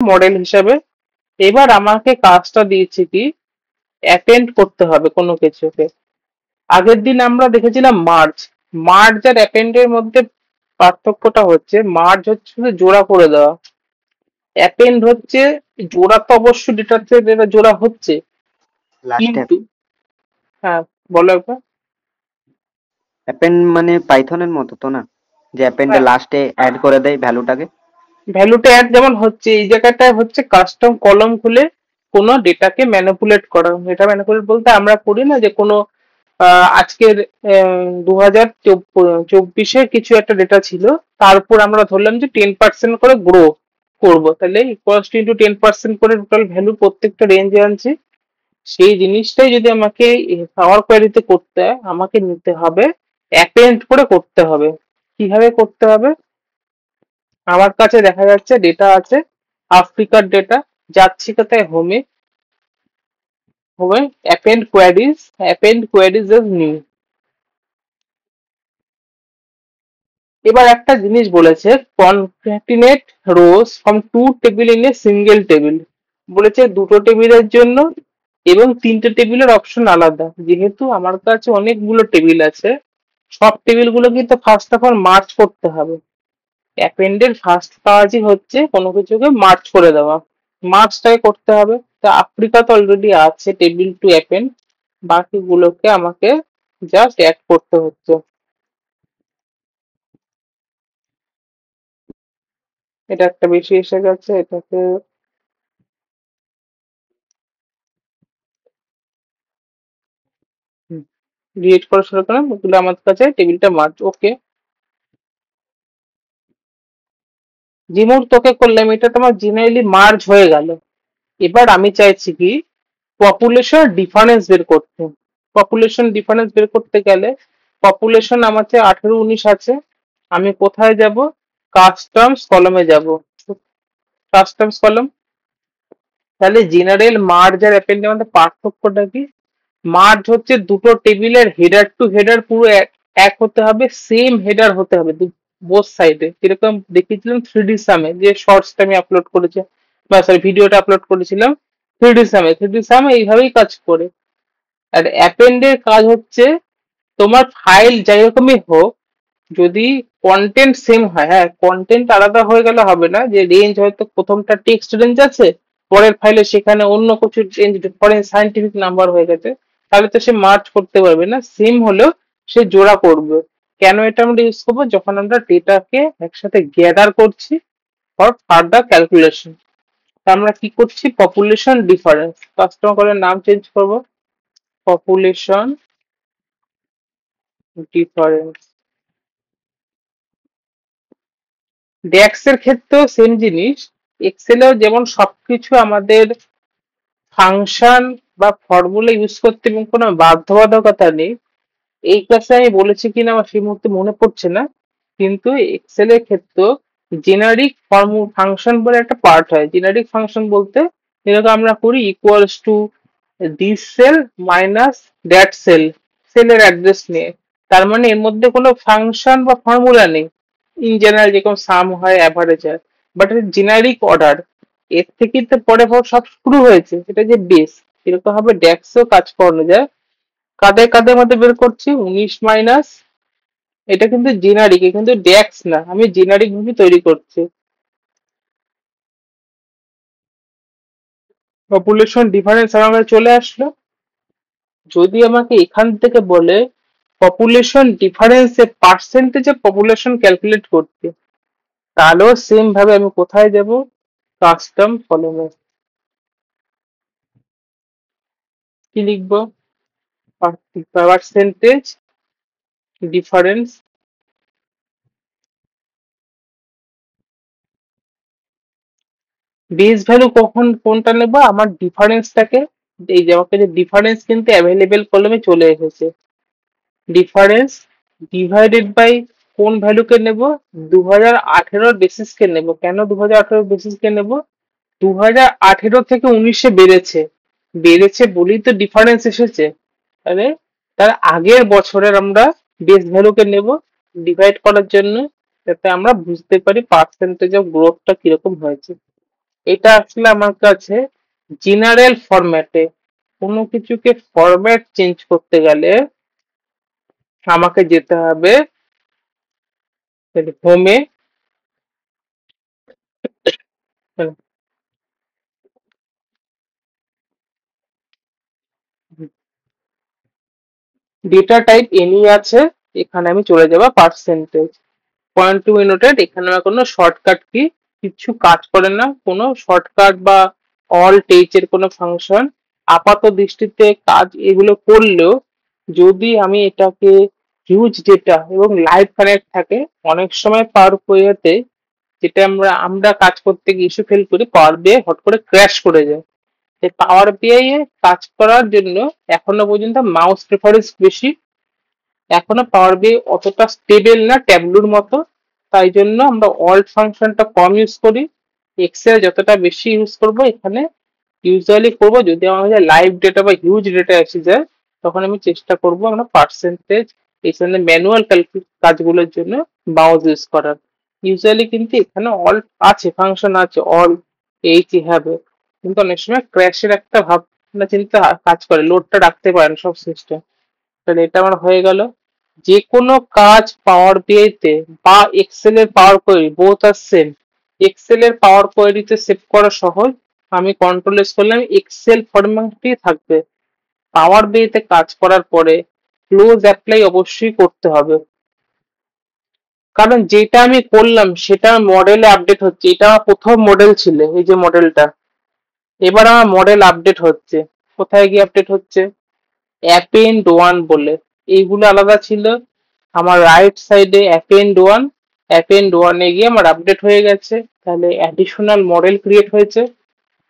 Model হিসাবে। এবার আমাকে কাজটা দিয়েছে কি, অ্যাটেন্ড করতে হবে কোনো কিছুকে। আগের দিন আমরা দেখেছিলাম মার্জ। মার্জ আর অ্যাপেন্ডের মধ্যে পার্থক্যটা হচ্ছে, মার্জ হচ্ছে জোড়া করে দেওয়া, অ্যাপেন্ড হচ্ছে জোড়া তো অবশ্যই ডেটাতে যেটা জোড়া হচ্ছে, লাস্টে কিন্তু হ্যাঁ, বলো একবার। অ্যাপেন্ড মানে পাইথনের মতো তো না, যে অ্যাপেন্ডে হ্যাঁ, লাস্টে অ্যাড করে দেয় ভ্যালুটাকে? ভ্যালুটা অ্যাড যেমন হচ্ছে, এই জায়গাটায় হচ্ছে কাস্টম কলম খুলে কোনো ডেটাকে ম্যানিপুলেট করা। এটা ম্যানিপুলেট বলতে আমরা করি না যে কোনো আজকের 2024 কিছু একটা ডেটা ছিল, তারপর আমরা ধরলাম যে 10% করে গ্রো করবো, তাহলে ইকুয়ালস টু ইন্টু 10% করে টোটাল ভ্যালু প্রত্যেকটা রেঞ্জে আনছি। সেই জিনিসটাই যদি আমাকে পাওয়ার কোয়ারিতে করতে হয়, আমাকে নিতে হবে অ্যাপেন্ড করে করতে হবে। কিভাবে করতে হবে? আমার কাছে দেখা যাচ্ছে ডেটা আছে, আফ্রিকার ডেটা, যাচ্ছি কোথায়, হোমে, হোমে অ্যাপেন্ড কোয়ারিজ ইজ নিউ। এবার একটা জিনিস বলেছে, concatenate rows from two table in a single table. বলেছে দুটো টেবিলের জন্য এবং তিনটে টেবিলের অপশন আলাদা। যেহেতু আমার কাছে অনেকগুলো টেবিল আছে, সব টেবিল গুলো কিন্তু ফার্স্ট অফ অল মার্চ করতে হবে। অ্যাপেন্ডের ফার্স্ট কাজই হচ্ছে কোনো কিছুকে মার্চ করে দেওয়া, মার্চটাকে করতে হবে। তা আফ্রিকা তো অলরেডি আছে টেবিল টু অ্যাপেন্ড, বাকিগুলোকে আমাকে জাস্ট অ্যাড করতে হচ্ছে। এটা একটা বেশি এসে গেছে, এটাকে ডিলিট করা শুরু করলাম, এগুলো আমার কাছে টেবিলটা মার্চ, ওকে। রিমুভ তোকে করলাম, এটা তোমার জেনারেলি মার্জ হয়ে গেল। এবার আমি চাইছি কি, পপুলেশন ডিফারেন্স বের করতে। পপুলেশন ডিফারেন্স বের করতে গেলে, পপুলেশন আমার কাছে 18-19 আছে, আমি কোথায় যাব? কাস্টমস কলমে যাব। কাস্টমস কলম। তাহলে জেনারেল মার্জ আর অ্যাপেন্ডের মধ্যে পার্থক্যটা কি? মার্জ হচ্ছে দুটো টেবিলের হেডার টু হেডার পুরো এক এক হতে হবে, সেম হেডার হতে হবে বোথ সাইডে, যেরকম দেখিয়েছিলাম 3D সামে, যে শর্টসটা আমি আপলোড করেছি, বা সরি ভিডিওটা আপলোড করেছিলাম 3D সামে এইভাবেই কাজ করে। আর অ্যাপেন্ডের কাজ হচ্ছে, তোমার ফাইল যাই রকমই হোক, যদি কন্টেন্ট সেম হয়, হ্যাঁ কন্টেন্ট আলাদা হয়ে গেলে হবে না, যে রেঞ্জ হয়তো প্রথমটা টেক্সট রেঞ্জ আছে, পরের ফাইলে সেখানে অন্য কিছু রেঞ্জ ফরেন সাইন্টিফিক নাম্বার হয়ে গেছে, তাহলে তো সে মার্চ করতে পারবে না। সেম হলেও সে জোড়া করবে। কেন এটা আমরা ইউজ করবো? যখন আমরা ডেটাকে একসাথে গ্যাদার করছি ফর ফার্দার ক্যালকুলেশন। আমরা কি করছি? পপুলেশন ডিফারেন্স, কাস্টমার করে নাম চেঞ্জ করব, পপুলেশন ডিফারেন্স। ডেক্স এর ক্ষেত্রেও সেম জিনিস, এক্সেলেও যেমন সবকিছু আমাদের ফাংশন বা ফর্মুলা ইউজ করতে এবং কোনো বাধ্যবাধকতা নেই। এই ক্লাসে আমি বলেছি কিনা আমার সেই মুহূর্তে মনে পড়ছে না, কিন্তু এক্সেল এর ক্ষেত্রেও জেনারিক ফাংশন বলে একটা পার্ট হয়। জেনারিক ফাংশন বলতে, যেরকম আমরা করি equals to this cell minus that cell, সেলের অ্যাড্রেস নিয়ে, তার মানে এর মধ্যে কোনো ফাংশন বা ফর্মুলা নেই। ইন জেনারেল যেরকম সাম হয়, অ্যাভারেজ হয়, বাট জেনারিক অর্ডার, এর থেকেই তো পরে পর সব শুরু হয়েছে, এটা যে বেস। এরকম ভাবে ডেক্সও কাজ করানো যায়। কাদের কাদের মধ্যে বের করছি? 19 মাইনাস, এটা কিন্তু জেনারিক, কিন্তু ডেক্স না, আমি জেনারিক ভাবে তৈরি করছি। পপুলেশন ডিফারেন্স আমার কাছে চলে আসলো। যদি আমাকে এখান থেকে বলে পপুলেশন ডিফারেন্স এ পার্সেন্টেজে পপুলেশন ক্যালকুলেট করতে, তাহলেও সেম ভাবে আমি কোথায় যাব? কাস্টম কলমে। কি লিখবো? Percentage difference. বেস ভ্যালু কখন কোনটা নেব? আমার ডিফারেন্সটাকে, এই যে আমাকে যে ডিফারেন্স কিন্তু অ্যাভেলেবেল কলমে চলে এসেছে, ডিফারেন্স ডিভাইডেড বাই কোন ভ্যালুকে নেব? 2018 বেসিস কে নেব। কেন 2018 বেসিস কে নেব? 2018 থেকে 19-এ বেড়েছে, বেড়েছে বলেই তো ডিফারেন্স এসেছে। তাহলে তার আগের বছরের আমরা বেস ভ্যালুকে নেব ডিভাইড করার জন্য, যাতে আমরা বুঝতে পারি পার্সেন্টেজ অফ গ্রোথটা কিরকম হয়েছে। এটা আসলে আমার কাছে জেনারেল ফরম্যাটে। কোনো কিছুকে ফরম্যাট চেঞ্জ করতে গেলে আমাকে যেতে হবে হোমে, ডেটা টাইপ এনি আছে, এখানে আমি চলে যাব percentage point to be noted. এখানে আমার কোনো শর্টকাট কি কিছু কাজ করে না, কোনো শর্টকাট বা অল্ট এইচ এর কোনো ফাংশন আপাত দৃষ্টিতে কাজ এগুলো করলেও যদি আমি এটাকে হিউজ ডেটা এবং লাইভ কানেক্ট থাকে, অনেক সময় পাওয়ার পয়েতে যেটা আমরা আমরা কাজ করতে গিয়ে ইস্যু ফেল করি, পাওয়ার বিআই হট করে ক্র্যাশ করে যায়। এই পাওয়ার বিআই এ কাজ করার জন্য এখনো পর্যন্ত মাউস প্রেফারেন্স বেশি, এখনো পাওয়ার বিআই অতটা স্টেবল না ট্যাবলুর মতো। তাই জন্য আমরা অল্ট ফাংশনটা কম ইউজ করি, এক্সেল যতটা বেশি ইউজ করব এখানে ইউজুয়ালি করব যদি আমার কাছে লাইভ ডেটা বা হিউজ ডেটা এসে যায়, তখন আমি চেষ্টা করব আমরা পার্সেন্টেজ এখানে ম্যানুয়াল কাজগুলোর জন্য মাউস ইউজ করার। ইউজুয়ালি কিন্তু এখানে অল আছে, ফাংশন আছে অল এইচ হবে, কিন্তু অনেক সময় ক্র্যাশের একটা ভাবনা চিন্তা কাজ করে, লোডটা রাখতে পারে না সব সিস্টেম। তাহলে এটা আমার হয়ে গেল। যে কোনো কাজ পাওয়ার বিআই তে বা এক্সেল এর পাওয়ার কোয়েরি বোথ আর সেম। এক্সেল এর পাওয়ার কোয়েরিতে সেভ করা সহজ, আমি কন্ট্রোল এস করলাম, এক্সেল ফরম্যাটই থাকবে। পাওয়ার বিআই তে কাজ করার পরে ক্লোজ অ্যাপ্লাই অবশ্যই করতে হবে, কারণ যেটা আমি করলাম সেটা মডেলে আপডেট হচ্ছে। এটা আমার প্রথম মডেল ছিল, এই যে মডেলটা, এবার আমার মডেল আপডেট হচ্ছে। কোথায় গিয়ে আপডেট হচ্ছে? অ্যাপেন্ড ওয়ান বলে, এইগুলো আলাদা ছিল। আমার রাইট সাইডে অ্যাপেন্ড ওয়ান, অ্যাপেন্ড ওয়ানে গিয়ে আমার আপডেট হয়ে গেছে, তাহলে অ্যাডিশনাল মডেল ক্রিয়েট হয়েছে।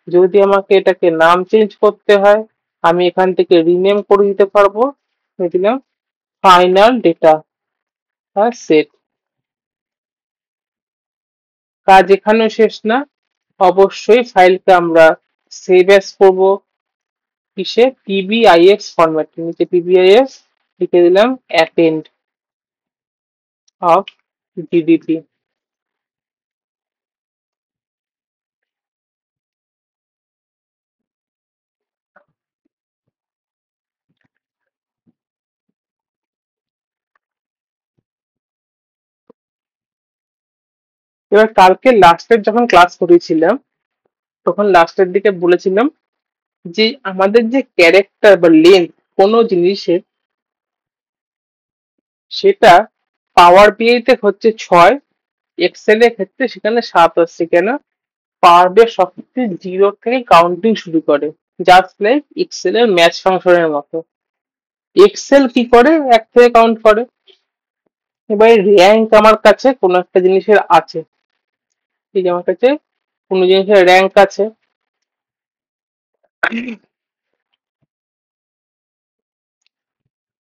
যদি আমাকে এটাকে নাম চেঞ্জ করতে হয়, আমি এখান থেকে রিনেম করে দিতে পারবো, দিলাম ফাইনাল ডেটা আর সেট। কাজ এখানেও শেষ না, অবশ্যই ফাইলকে আমরা সেভ অ্যাজ করবো কিসে, পিবিআইএক্স ফরম্যাটে। নিচে পিবিআইএক্স লিখে দিলাম অ্যাপেন্ড অফ জিডিপি। এবার কালকে লাস্টের যখন ক্লাস করেছিলাম, তখন লাস্টের দিকে বলেছিলাম যে আমাদের যে ক্যারেক্টার বা লেন্থ কোনো জিনিসের, সেটা পাওয়ার বিআই তে হচ্ছে 6, এক্সেল এর ক্ষেত্রে সেখানে 7 আসছে কেন? পাওয়ার বিআই সবকিছু জিরো থেকে কাউন্টিং শুরু করে, জাস্ট লাইক এক্সেল এর ম্যাচ ফাংশনের মতো। এক্সেল কি করে? এক থেকে কাউন্ট করে। এবার র্যাঙ্ক আমার কাছে কোনো একটা জিনিসের আছে, এই যে আমার কাছে কোনো জিনিসের র্যাঙ্ক আছে,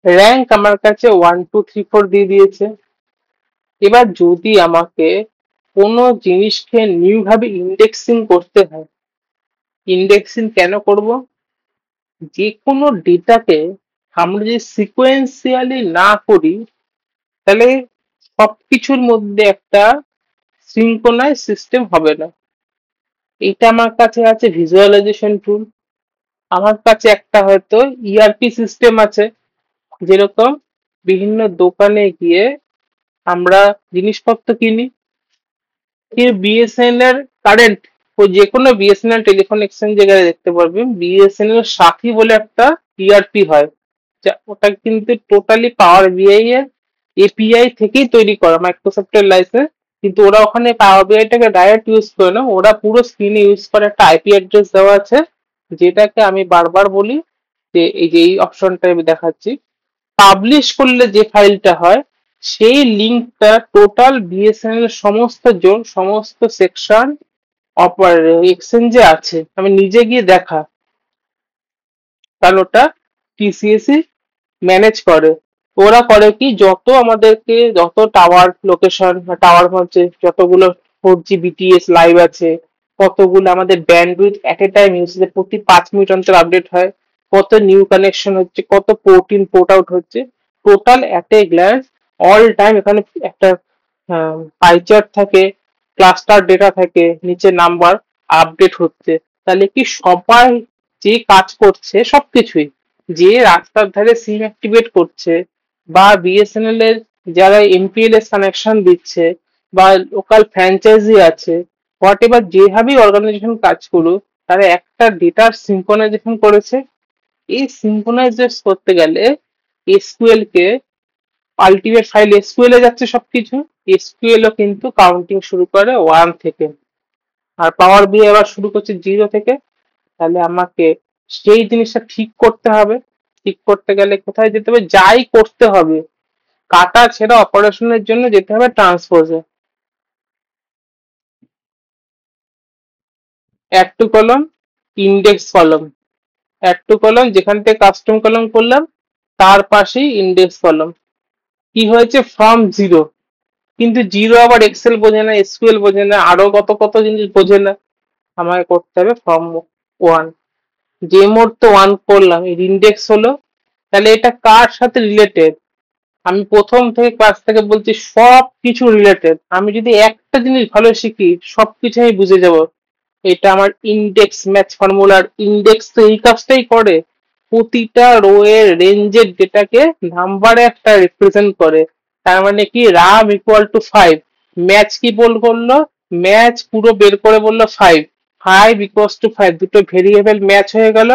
র্যাঙ্ক আমার কাছে 1 2 3 4 দিয়ে দিয়েছে। এবার যদি আমাকে কোনো জিনিসকে নিউ ভাবে ইন্ডেক্সিং করতে হয়, ইন্ডেক্সিং কেন করব? যে কোনো ডেটাকে আমরা যদি সিকোয়েন্সিয়ালি না করি, তাহলে সবকিছুর মধ্যে একটা সিঙ্ক্রোনাইজ সিস্টেম হবে না। এটা আমার কাছে আছে ভিজুয়ালাইজেশন টুল, আমার কাছে একটা হয়তো ইআরপি সিস্টেম আছে। যেরকম বিভিন্ন দোকানে গিয়ে আমরা জিনিসপত্র কিনি, বিএসএনএল এর কারেন্ট, ও যে কোনো বিএসএনএল টেলিফোন এক্সচেঞ্জ জায়গায় দেখতে পারবেন বিএসএনএল সাথী বলে একটা ইআরপি হয়, যা ওটা কিন্তু টোটালি পাওয়ার বিআই এর এপিআই থেকেই তৈরি করা, মাইক্রোসফটের লাইসেন্স। কিন্তু ওরা ওখানে পাওয়ার বিআই টাকে ডাইরেক্ট ইউজ করে না, ওরা পুরো স্ক্রিনে ইউজ করে একটা আইপি অ্যাড্রেস দেওয়া আছে, যেটাকে আমি বারবার বলি যে এই যে এই অপশনটা আমি দেখাচ্ছি, পাবলিশ করলে যে ফাইলটা হয় সেই লিঙ্কটা টোটাল বিএসএনএল সমস্ত জোন সমস্ত সেকশন অপার এক্সচেঞ্জে আছে, আমি নিজে গিয়ে দেখা, কারণ ওটা টিসিএসই ম্যানেজ করে। ওরা করে কি, যত আমাদেরকে যত টাওয়ার লোকেশন টাওয়ার হচ্ছে যতগুলো 4G বিটিএস লাইভ আছে, কতগুলো আমাদের ব্যান্ডউইথ এট এ টাইম ইউজেস প্রতি 5 মিনিট অন্তর আপডেট হয়, কত নিউ কানেকশন হচ্ছে, কত পোর্ট ইন পোর্ট আউট হচ্ছে, total at a glance all time এখানে একটা পাই চার্ট থাকে, ক্লাস্টার ডেটা থাকে, নিচে নাম্বার, আপডেট হচ্ছে, তাহলে কি সবাই যে কাজ করছে সবকিছুই, যে রাস্তার ধারে সিম অ্যাক্টিভেট করছে বা বিএসএনএল এর যারা এমপিএল এর কানেকশন দিচ্ছে বা লোকাল ফ্র্যাঞ্চাইজি আছে, হোয়াট এভার যেভাবেই অর্গানাইজেশন কাজ করুক, তারা একটা ডেটার সিঙ্ক্রোনাইজেশন করেছে। এই সিঙ্ক্রোনাইজেশন করতে গেলে এসকিউএল কে আলটিমেট ফাইল এসকিউএল এ যাচ্ছে সবকিছু, এসকিউএল ও কিন্তু কাউন্টিং শুরু করে 1 থেকে, আর পাওয়ার বি আবার শুরু করছে 0 থেকে। তাহলে আমাকে সেই জিনিসটা ঠিক করতে হবে। ঠিক করতে গেলে কোথায় যেতে হবে, যাই করতে হবে কাটা ছেড়া অপারেশনের জন্য যেতে হবে ট্রান্সপোজে। অ্যাড টু কলম, ইন্ডেক্স কলম, অ্যাড টু কলম যেখান থেকে কাস্টম কলম করলাম তার পাশেই ইন্ডেক্স কলম। কি হয়েছে, ফ্রম জিরো, কিন্তু জিরো আবার এক্সেল বোঝে না, এসকিউএল বোঝে না, আরো কত কত জিনিস বোঝে না। আমাকে করতে হবে ফ্রম ওয়ান। যে মুহূর্তে ওয়ান করলাম এর ইন্ডেক্স হলো, তাহলে এটা কার সাথে রিলেটেড, আমি প্রথম থেকে ক্লাস থেকে বলছি সব কিছু রিলেটেড। আমি যদি একটা জিনিস ভালো শিখি সবকিছু আমি বুঝে যাব। এটা আমার ইন্ডেক্স ম্যাচ ফর্মুলার ইন্ডেক্স তো এই কাজটাই করে, প্রতিটা রো এর রেঞ্জের ডেটাকে নাম্বারে একটা রিপ্রেজেন্ট করে। তার মানে কি রাম ইকুয়াল টু 5, ম্যাচ কি করলো, ম্যাচ পুরো বের করে বললো 5, 5 ইকুয়ালস টু 5, দুটো ভেরিয়েবল ম্যাচ হয়ে গেল,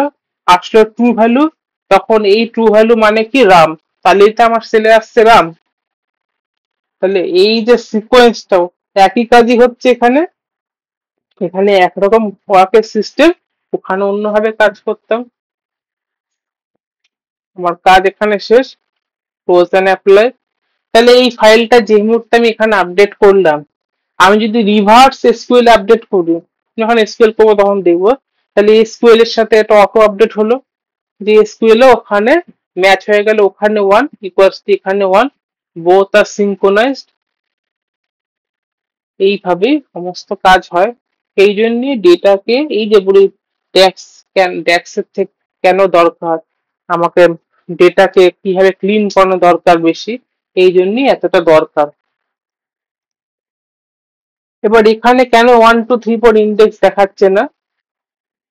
আসলো ট্রু ভ্যালু। তখন এই ট্রু ভ্যালু মানে কি রাম, তাহলেই তো আমার সেলে আসছে রাম। তাহলে এই যে সিকোয়েন্সটাও একই কাজই হচ্ছে এখানে, এখানে একরকম ওয়ার্কের সিস্টেম, ওখানে অন্যভাবে কাজ করতাম। আমার কাজ এখানে শেষ, ক্লোজ এন্ড অ্যাপ্লাই। তাহলে এই ফাইলটা যে মুহূর্তে আমি এখানে আপডেট করলাম, আমি যদি রিভার্স এসকিউএল আপডেট করি, যখন এসকিউএল করবো তখন দেখবো, তাহলে এসকিউএল এর সাথে এটা অটো আপডেট হলো, যে এসকিউএল এ ওখানে ম্যাচ হয়ে গেল, ওখানে 1 ইকুয়ালস টু এখানে 1, বোথ আর সিনক্রোনাইজড। এইভাবেই সমস্ত কাজ হয়। সেই জন্য ডেটাকে এই যে বলি ড্যাক্স, ড্যাক্সের থেকে কেন দরকার, আমাকে ডেটাকে কিভাবে ক্লিন করানো দরকার বেশি, এই জন্যই এতটা দরকার। এবার এখানে কেন 1 2 3 4 ইন্ডেক্স দেখাচ্ছে না,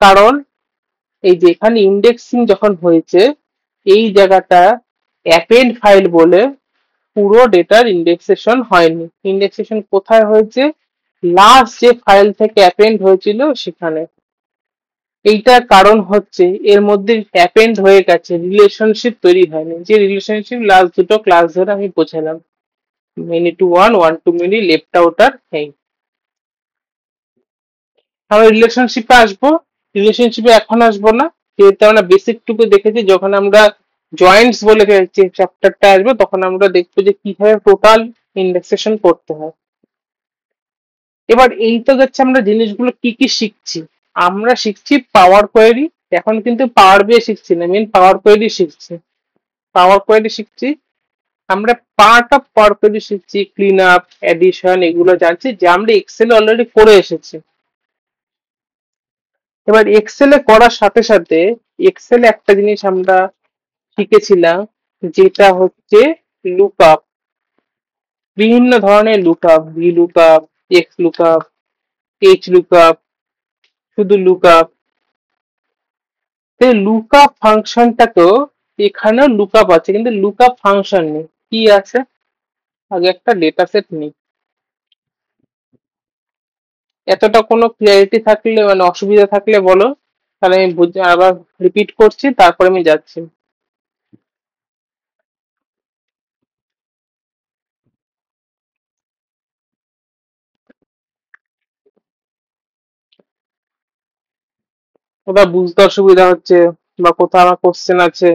কারণ এই যে এখানে ইন্ডেক্সিং যখন হয়েছে এই জায়গাটা অ্যাপেন্ড ফাইল বলে পুরো ডেটার ইন্ডেক্সেশন হয়নি। ইন্ডেক্সেশন কোথায় হয়েছে, লাস্ট যে ফাইল থেকে অ্যাপেন্ড হয়েছিল সেখানে। এইটার কারণ হচ্ছে এর মধ্যে অ্যাপেন্ড হয়ে গেছে, রিলেশনশিপ তৈরি হয়নি। যে রিলেশনশিপ লাস্ট দুটো ক্লাস ধরে আমি বোঝালাম, many to one, one to many, left outer, এই। আমরা রিলেশনশিপে আসবো, রিলেশনশিপে এখন আসবো না, যেহেতু আমরা বেসিক টুকু দেখেছি। যখন আমরা জয়েন্টস বলে যে চ্যাপ্টারটা আসবে তখন আমরা দেখবো যে কিভাবে টোটাল ইন্ডেক্সেশন করতে হয়। এবার এই তো যাচ্ছে আমরা জিনিসগুলো কি কি শিখছি, আমরা শিখছি পাওয়ার কোয়েরি, এখন কিন্তু পাওয়ার বিয়ে শিখছি না, মেন পাওয়ার কোয়েরি শিখছি। পাওয়ার কোয়েরি শিখছি, আমরা পার্ট অফ পাওয়ার কোয়েরি শিখছি, ক্লিন আপ, এডিশন, এগুলো জানছি যে আমরা এক্সেল অলরেডি করে এসেছি। এবার এক্সেলে করার সাথে সাথে এক্সেলে একটা জিনিস আমরা শিখেছিলাম, যেটা হচ্ছে লুকআপ। বিভিন্ন ধরনের lookup, V lookup, x lookup, H lookup, শুধু লুকআপ। এই লুকআপ ফাংশনটাকেও, এখানেও লুকআপ আছে কিন্তু লুকআপ ফাংশন নেই। কি আছে, আগে একটা ডেটা সেট নেই। এতটা কোনো ক্লিয়ারিটি থাকলে মানে অসুবিধা থাকলে বলো, তাহলে আমি আবার রিপিট করছি, তারপরে আমি যাচ্ছি। কোথাও বুঝতে অসুবিধা হচ্ছে বা কোথাও আমার কোশ্চেন আছে,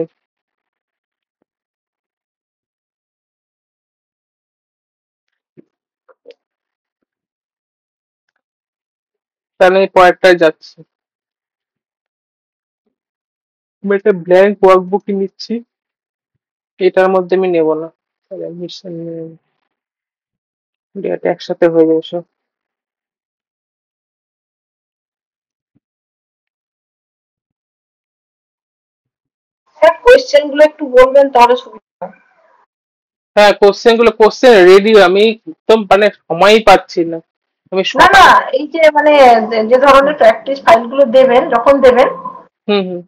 তাহলে আমি পরেরটায় যাচ্ছি। আমি একটা ব্ল্যাঙ্ক ওয়ার্কবুক নিচ্ছি, এটার মধ্যে আমি নেব না, তাহলে মিশন ডেটা একসাথে হয়ে যাবে সব। স্যার কোয়েশ্চেন গুলো একটু বলবেন তাহলে সুবিধা হয়। হ্যাঁ, কোশ্চেন রেডি, আমি একদম মানে সময়ই পাচ্ছি না। আমি না সকালে না, এই যে মানে যে ধরনের প্র্যাকটিস ফাইল গুলো দেবেন যখন দেবেন। হুম হুম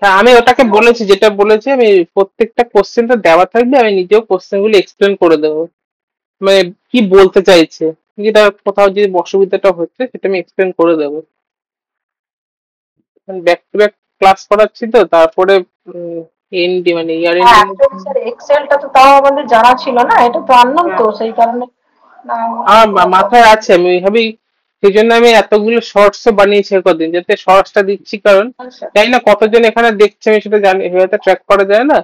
হ্যাঁ, আমি ওটাকে বলেছি, যেটা বলেছি আমি প্রত্যেকটা কোশ্চেন তো দেওয়া থাকবে, আমি নিজেও কোশ্চেন গুলো এক্সপ্লেন করে দেবো, মানে কি বলতে চাইছে, যেটা কোথাও যদি অসুবিধাটা হচ্ছে সেটা আমি এক্সপ্লেন করে দেবো। ব্যাক টু ব্যাক ক্লাস করাচ্ছি তো, তারপরে এন্ডি মানে ইয়ার হ্যাঁ এন্ডিং। অ্যাকচুয়ালি স্যার এক্সেলটা তো তাও আমাদের জানা ছিল না, এটা তো আননোন, তো সেই কারণে না বললাম আমার কোনো মাথায় প্রবলেম। আছে, আমি ওইভাবেই, সেই জন্য আমি এতগুলো শর্টস বানিয়েছি কদিন, যাতে শর্টসটা দিচ্ছি, কারণ আচ্ছা। জানি না কতজন এখানে দেখছে, আমি সেটা জানি, হয়তো ট্র্যাক করা যায় না,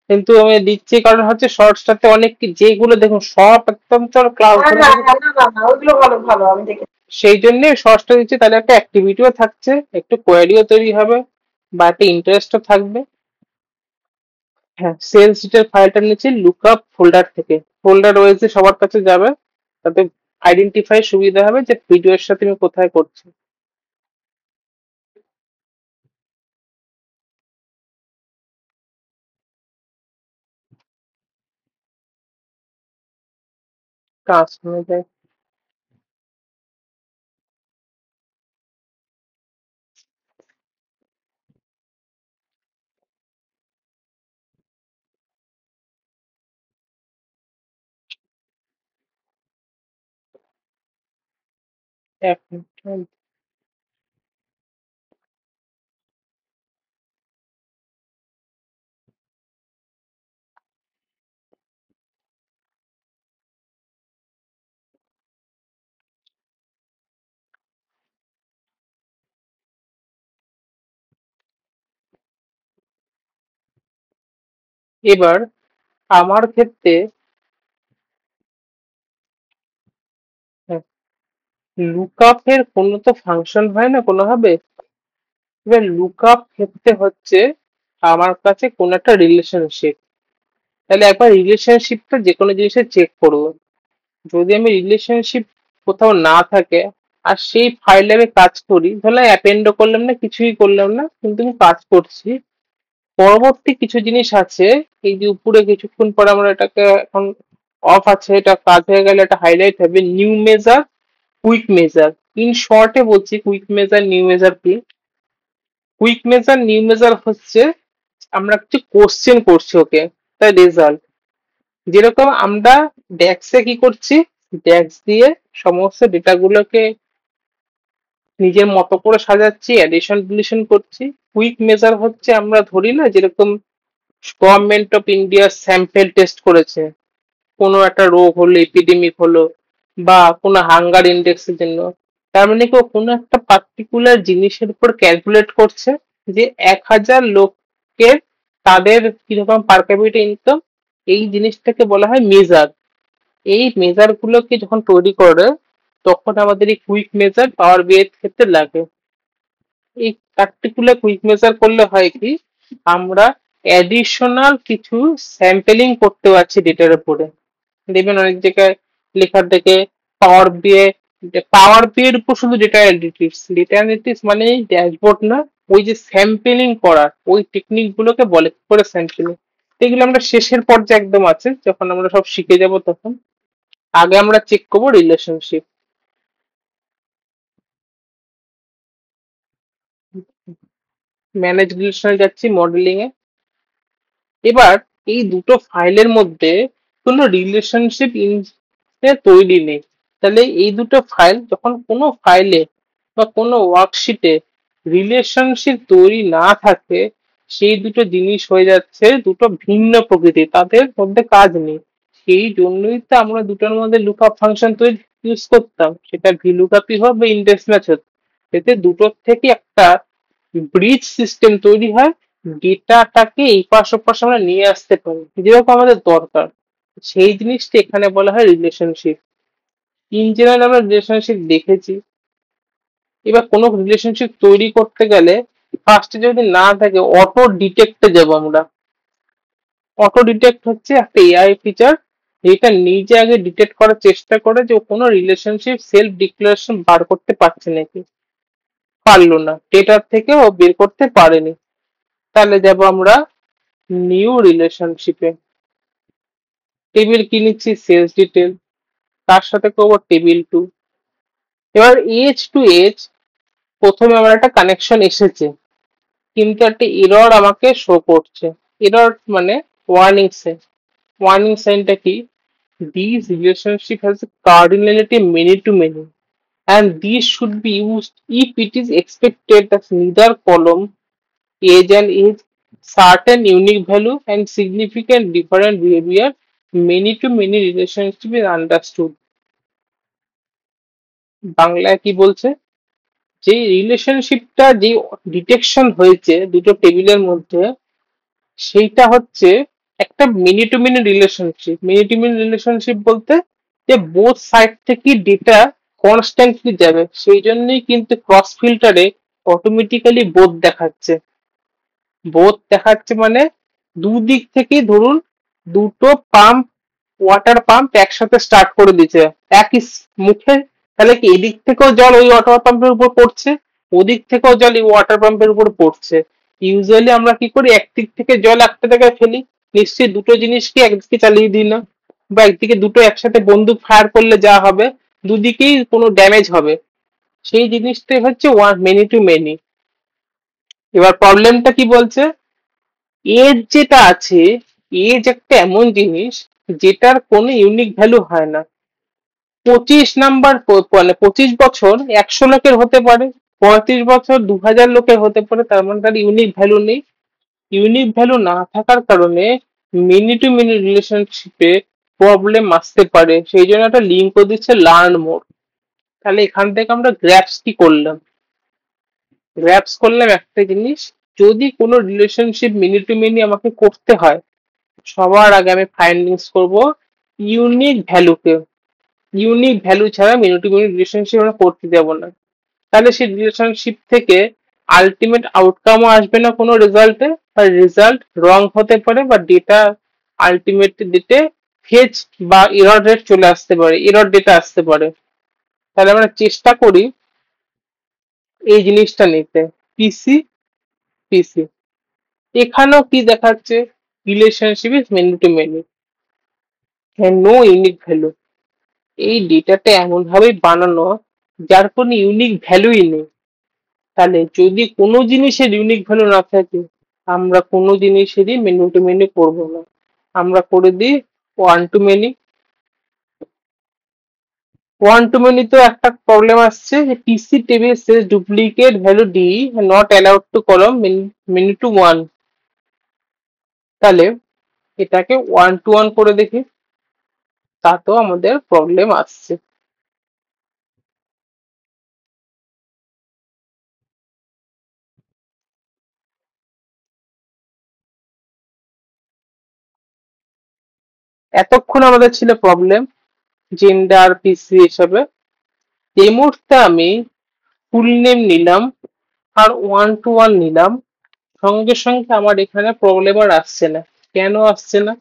কিন্তু আমি দিচ্ছি কারণ হচ্ছে শর্টসটাতে অনেক যেগুলো দেখুন সব একদম তোর ক্লাস হ্যাঁ ধরে হ্যাঁ রাখে। হ্যাঁ, না না না, ওইগুলো ভালো ভালো আমি দেখে। সেই জন্য শর্টসটা দিচ্ছি, তাহলে একটা অ্যাক্টিভিটিও থাকছে, একটু কোয়ারিও তৈরি হবে, বা একটা ইন্টারেস্টও থাকবে। হ্যাঁ, সেলস ডিটেল ফাইলটা নিচ্ছি লুকআপ ফোল্ডার থেকে, ফোল্ডার ওয়াইজে সবার কাছে যাবে, তাতে আইডেন্টিফাই সুবিধা হবে যে ভিডিওর সাথে আমি কোথায় করছি। কাজ হয়ে যায়। এক মিনিট। এবার আমার ক্ষেত্রে লুকআপ এর কোনো তো ফাংশন হয় না কোনোভাবে। এবার লুকআপ ক্ষেত্রে হচ্ছে আমার কাছে কোন একটা রিলেশনশিপ, তাহলে একবার রিলেশনশিপটা যে কোনো জিনিসে চেক করবো, যদি আমি রিলেশনশিপ কোথাও না থাকে আর সেই ফাইলে আমি কাজ করি, ধরলাম অ্যাপেন্ডও করলাম না, কিছুই করলাম না, কিন্তু আমি কাজ করছি, পরবর্তী কিছু জিনিস আছে, এই যে উপরে কিছুক্ষণ পরে আমরা এটাকে এখন অফ আছে, এটা কাজ হয়ে গেলে এটা হাইলাইট হবে new measure, quick measure. In শর্টে বলছি কুইক মেজার নিউ মেজার কি। কুইক মেজার নিউ মেজার হচ্ছে আমরা কিছু কোশ্চেন করছি ওকে, তাই রেজাল্ট, যেরকম আমরা ড্যাক্সে কি করছি, ড্যাক্স দিয়ে সমস্ত ডেটাগুলোকে নিজের মতো করে সাজাচ্ছি, অ্যাডিশন ডিলিশন করছি। কুইক মেজার হচ্ছে আমরা ধরি না, যেরকম government of India sample test করেছে, কোনো একটা রোগ হলো, এপিডেমিক হলো, বা কোনো হাঙ্গার ইন্ডেক্সের জন্য, তার মানে কেউ কোনো একটা পার্টিকুলার জিনিসের উপর ক্যালকুলেট করছে যে 1,000 লোকের তাদের কিরকম পার ক্যাপিটা ইনকাম, এই জিনিসটাকে বলা হয় মেজার। এই মেজার গুলোকে যখন তৈরি করে, তখন আমাদের এই কুইক মেজার পাওয়ার বি এর ক্ষেত্রে লাগে। এই পার্টিকুলার কুইক মেজার করলে হয় কি, আমরা অ্যাডিশনাল কিছু স্যাম্পলিং করতে পারছি ডেটার উপরে। দেখবেন অনেক জায়গায় লেখা থেকে পাওয়ার বিএ, পাওয়ার বি এর উপর শুধু ডেটা অ্যানালিটিক্স, ডেটা অ্যানালিটিক্স মানে ড্যাশবোর্ড না, ওই যে স্যাম্পলিং করার ওই টেকনিক গুলোকে বলে, কি করে স্যাম্পলিং, এগুলো আমরা শেষের পর্যায়ে একদম আছে, যখন আমরা সব শিখে যাব তখন। আগে আমরা চেক করবো রিলেশনশিপ। ম্যানেজ রিলেশনে যাচ্ছি, মডেলিং এ। এবার এই দুটো ফাইলের মধ্যে কোনো রিলেশনশিপ তৈরি নেই, তাহলে এই দুটো ফাইল যখন কোনো ফাইলে বা কোনো ওয়ার্কশিটে রিলেশনশিপ তৈরি না থাকে, সেই দুটো জিনিস হয়ে যাচ্ছে দুটো ভিন্ন প্রকৃতির, তাদের মধ্যে কাজ নেই। সেই জন্যই তো আমরা দুটোর মধ্যে লুকআপ ফাংশন তৈরি ইউজ করতাম, সেটা ভি লুকআপই হোক বা ইন্ডেক্স ম্যাচ হোক, এতে দুটোর থেকে একটা ব্রিজ সিস্টেম তৈরি হয়, ডেটাটাকে এই পাশ ওপাশ আমরা নিয়ে আসতে পারি যেরকম আমাদের দরকার। সেই জিনিসটা এখানে বলা হয় রিলেশনশিপ। ইন জেনারেল আমরা রিলেশনশিপ দেখেছি। এবার কোনো রিলেশনশিপ তৈরি করতে গেলে ফার্স্টে যদি না থাকে, অটো ডিটেক্টে যাব আমরা। অটো ডিটেক্ট হচ্ছে একটা এআই ফিচার, এটা নিজে আগে ডিটেক্ট করার চেষ্টা করে যে কোনো রিলেশনশিপ সেলফ ডিক্লারেশন বার করতে পারছে নাকি, পারলো না, ডেটার থেকে ও বের করতে পারেনি, তাহলে যাব আমরা নিউ রিলেশনশিপে। টেবিল কি নিচ্ছি, সেলস ডিটেল, তার সাথে করবো টেবিল টু, এবার এজ টু এজ প্রথমে আমার একটা কানেকশন এসেছে, কিন্তু একটা এরর আমাকে শো করছে। এরর মানে ওয়ার্নিং সাইন। ওয়ার্নিং সাইনটা কি? This relationship has cardinality many to many, and these should be used if it is expected that neither column age and age certain unique value and significant different behavior many to many relationship is understood. বাংলায় কি বলছে? যে রিলেশনশিপটা যে detection হয়েছে দুটো টেবিলের মধ্যে, সেইটা হচ্ছে একটা many to many relationship. Many to many relationship বলতে যে বোথ সাইড থেকে ডেটা কনস্ট্যান্টলি যাবে, সেই জন্যই কিন্তু ক্রস ফিল্টারে অটোমেটিক্যালি বোথ দেখাচ্ছে। বোথ দেখাচ্ছে মানে দুদিক থেকেই ধরুন দুটো পাম্প, ওয়াটার পাম্প একসাথে স্টার্ট করে দিচ্ছে একই মুখে, তাহলে কি এদিক থেকেও জল ওই ওয়াটার পাম্পের উপর পড়ছে, ওদিক থেকেও জল এই ওয়াটার পাম্পের উপর পড়ছে। ইউজুয়ালি আমরা কি করি, একদিক থেকে জল একটা জায়গায় ফেলি, নিশ্চয়ই দুটো জিনিসকে একদিকে চালিয়ে দিই না, বা একদিকে দুটো একসাথে বন্দুক ফায়ার করলে যা হবে দুদিকেই কোনো ড্যামেজ হবে। সেই জিনিসটাই হচ্ছে ওয়ান মেনি টু মেনি। এবার প্রবলেমটা কি বলছে, এজ যেটা আছে, এজ একটা এমন জিনিস যেটার কোনো ইউনিক ভ্যালু হয় না। 25 নাম্বার মানে 25 বছর 100 লোকের হতে পারে, 35 বছর 2000 লোকের হতে পারে, তার মানে তার ইউনিক ভ্যালু নেই। ইউনিক ভ্যালু না থাকার কারণে মিনি টু মিনি রিলেশনশিপে প্রবলেম আসতে পারে। সেই জন্য একটা লিঙ্ক করে দিচ্ছে লার্ন মোর। তাহলে এখান থেকে আমরা গ্র্যাপস কি করলাম, গ্র্যাপস করলাম একটা জিনিস, যদি কোনো রিলেশনশিপ মিনি টু মিনি আমাকে করতে হয়, সবার আগে আমি ফাইন্ডিংস করব ইউনিক ভ্যালুকে। ইউনিক ভ্যালু ছাড়া মিনি টু মিনি রিলেশনশিপ আমরা করতে যাব না। তাহলে সেই রিলেশনশিপ থেকে আলটিমেট আউটকামও আসবে না কোনো রেজাল্টে, বা রেজাল্ট রং হতে পারে, বা ডেটা আলটিমেট ডেটে ফেজ বা এরর রেট চলে আসতে পারে, এরর ডেটা আসতে পারে। তাহলে আমরা চেষ্টা করি এই জিনিসটা নিতে, পিসি পিসি। এখানেও কি দেখাচ্ছে, relationship is many to many, no unique value. এই ডেটাটা এমন ভাবে বানানো যার কোনো ইউনিক ভ্যালুই নেই। তাহলে যদি কোনো জিনিসের ইউনিক ভ্যালু না থাকে, আমরা কোনো জিনিসেরই মেনি টু মেনি করবো না, আমরা করে দিই one to many. One to many তো একটা প্রবলেম আসছে যে PC table says duplicate value D not allowed to column many to one. তাহলে এটাকে ওয়ান টু ওয়ান করে দেখি, তাতেও আমাদের প্রবলেম আসছে। এতক্ষণ আমাদের ছিল প্রবলেম জেন্ডার পিসি হিসাবে। এই মুহূর্তে আমি ফুল নেম নিলাম আর ওয়ান টু ওয়ান নিলাম, সঙ্গে সঙ্গে আমার এখানে প্রবলেম আর আসছে না। কেন আসছে না?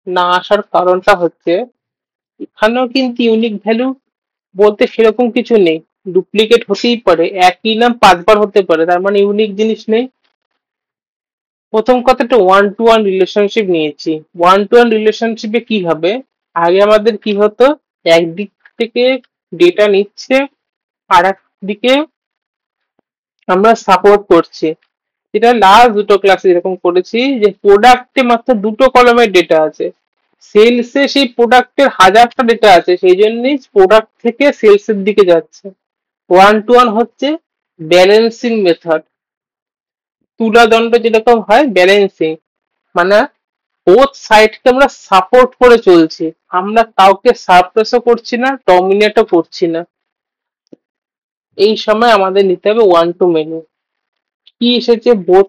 না আসার কারণটা হচ্ছে এখানেও কিন্তু ইউনিক ভ্যালু বলতে সেরকম কিছু নেই। ডুপ্লিকেট হতেই পারে, একই নাম 5 বার হতে পারে, তার মানে ইউনিক জিনিস নেই। প্রথম কথাটা ওয়ান টু ওয়ান রিলেশনশিপ নিয়েছি। ওয়ান টু ওয়ান রিলেশনশিপে কি হবে, আগে আমাদের কি হতো, একদিক থেকে ডেটা নিচ্ছে আর একদিকে আমরা সাপোর্ট করছি। যেটা লাস্ট দুটো ক্লাসে এরকম করেছি যে প্রোডাক্টে মাত্র দুটো কলমের ডেটা আছে, সেলসে সেই প্রোডাক্টের হাজারটা ডেটা আছে, সেই জন্যই প্রোডাক্ট থেকে সেলসের দিকে যাচ্ছে। ওয়ান টু ওয়ান হচ্ছে ব্যালেন্সিং মেথড, তুলাদণ্ড যেরকম হয় ব্যালেন্সিং, মানে বোথ সাইডকে আমরা সাপোর্ট করে চলছি, আমরা কাউকে সারপ্রেসও করছি না, ডমিনেটও করছি না। এই সময় আমাদের নিতে হবে ওয়ান টু মেনি। কি এসেছে, বোথ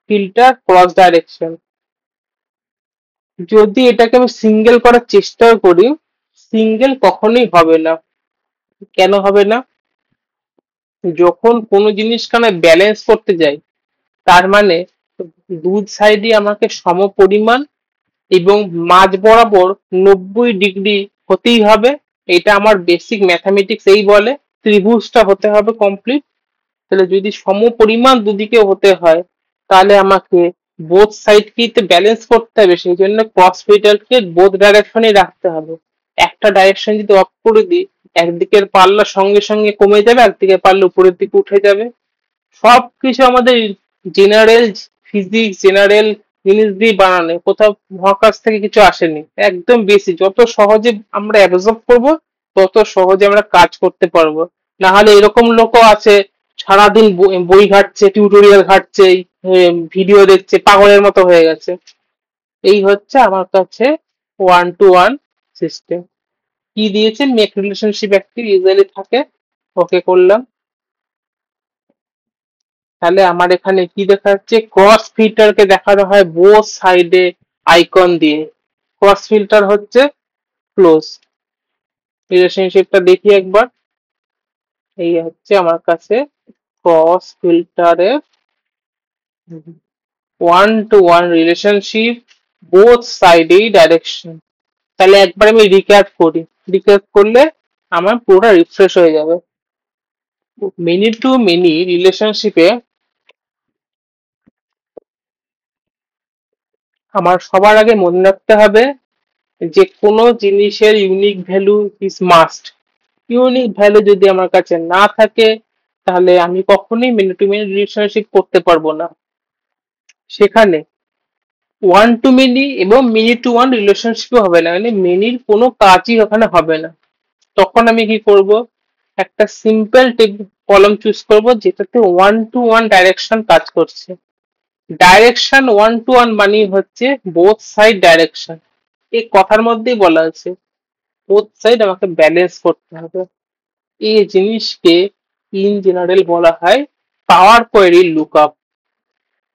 ফিল্টার ক্রস ডাইরেকশন। যদি এটাকে আমি সিঙ্গেল করার চেষ্টাও করি, সিঙ্গেল কখনোই হবে না। কেন হবে না? যখন কোনো জিনিসকে আমরা ব্যালেন্স করতে যাই, তার মানে দুই সাইডই আমাকে সম পরিমাণ এবং মাঝ বরাবর 90 ডিগ্রি হতেই হবে। এটা আমার বেসিক ম্যাথামেটিক্স এই বলে, ত্রিভুজটা হতে হবে কমপ্লিট। তাহলে যদি সম পরিমাণ দুদিকে হতে হয়, তাহলে আমাকে বোথ সাইডকেই তো ব্যালেন্স করতে হবে, সেই জন্য ক্রস ফিল্টারকে বোথ ডাইরেকশনে রাখতে হবে। একটা ডাইরেকশন যদি অফ করে দিই, একদিকের পাল্লা সঙ্গে সঙ্গে কমে যাবে, একদিকের পাল্লা উপরের দিকে উঠে যাবে। সবকিছু আমাদের জেনারেল ফিজিক্স, জেনারেল জিনিস দিয়ে বানানো, কোথাও মহাকাশ থেকে কিছু আসেনি, একদম বেশি। যত সহজে আমরা অ্যাবজর্ব করবো তত সহজে আমরা কাজ করতে পারবো। না হলে এরকম লোকও আছে সারাদিন বই ঘাটছে, টিউটোরিয়াল ঘাটছে, ভিডিও দেখছে, পাগলের মতো হয়ে গেছে। এই হচ্ছে আমার কাছে ওয়ান টু ওয়ান সিস্টেম। কি দিয়েছে, মেক রিলেশনশিপ অ্যাক্টিভ ইউজুয়ালি থাকে, ওকে করলাম। তাহলে আমার এখানে কি দেখা যাচ্ছে, ক্রস ফিল্টারকে দেখানো হয় বোথ সাইডে আইকন দিয়ে। ক্রস ফিল্টার হচ্ছে ক্লোজ। রিলেশনশিপটা দেখি একবার। এই হচ্ছে আমার কাছে ক্রস ফিল্টারের one to one relationship, both সাইডেই ডাইরেকশন। তাহলে একবার আমি রিক্যাপ করি, রিক্যাপ করলে আমার পুরোটা রিফ্রেশ হয়ে যাবে। মেনি টু মেনি রিলেশনশিপে আমার সবার আগে মনে রাখতে হবে যে কোনো জিনিসের unique value is must. Unique value যদি আমার কাছে না থাকে তাহলে আমি কখনোই মেনি টু মেনি রিলেশনশিপ করতে পারবো না। সেখানে ওয়ান টু মেনি এবং মেনি টু ওয়ান রিলেশনশিপও হবে না, মানে মেনির কোনো কাজই ওখানে হবে না। তখন আমি কি করব, একটা সিম্পল কলাম চুজ করব যেটাতে ওয়ান টু ওয়ান ডাইরেকশন কাজ করছে। ডাইরেকশন ওয়ান টু ওয়ান মানে হচ্ছে বোথ সাইড ডাইরেকশন। এই কথার মধ্যেই বলা আছে বোথ সাইড আমাকে ব্যালেন্স করতে হবে। এই জিনিসকে ইন জেনারেল বলা হয় পাওয়ার কোয়েরি লুকআপ।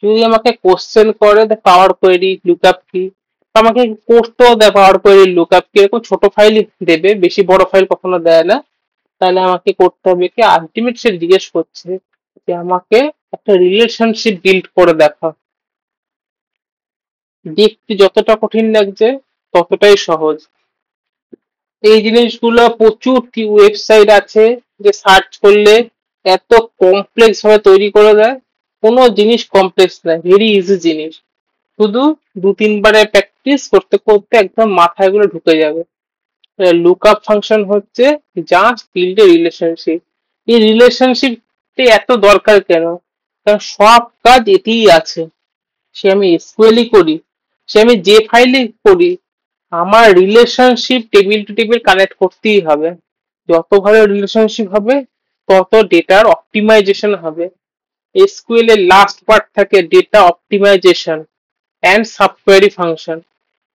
যদি আমাকে কোশ্চেন করে পাওয়ার কোয়েরি লুকআপ কি, আমাকে করতেও দেয় পাওয়ার কোয়েরি লুকআপ কি, এরকম ছোট ফাইল দেবে, বেশি বড় ফাইল কখনো দেয় না। তাহলে আমাকে করতে হবে কি, আলটিমেট সে জিজ্ঞেস করছে যে আমাকে একটা রিলেশনশিপ বিল্ড করে দেখা। দেখতে যতটা কঠিন লাগছে ততটাই সহজ। এই জিনিসগুলো প্রচুর ওয়েবসাইট আছে যে সার্চ করলে এত কমপ্লেক্স ভাবে তৈরি করে দেয়। কোনো জিনিস কমপ্লেক্স নয়, ভেরি ইজি জিনিস। শুধু দু তিনবারে প্র্যাকটিস করতে করতে একদম মাথায় গুলো ঢুকে যাবে। লুকআপ ফাংশন হচ্ছে জাস্ট বিল্ড এ রিলেশনশিপ। এই রিলেশনশিপ এত দরকার কেন, কারণ সব কাজ এতেই আছে। সে আমি এসকিউএলই করি, সে আমি যে ফাইলই করি, আমার relationship table to table connect করতেই হবে। যত ভালো রিলেশনশিপ হবে তত ডেটার অপটিমাইজেশন হবে। এসকিউএল এর লাস্ট পার্ট থাকে data optimization and subquery function.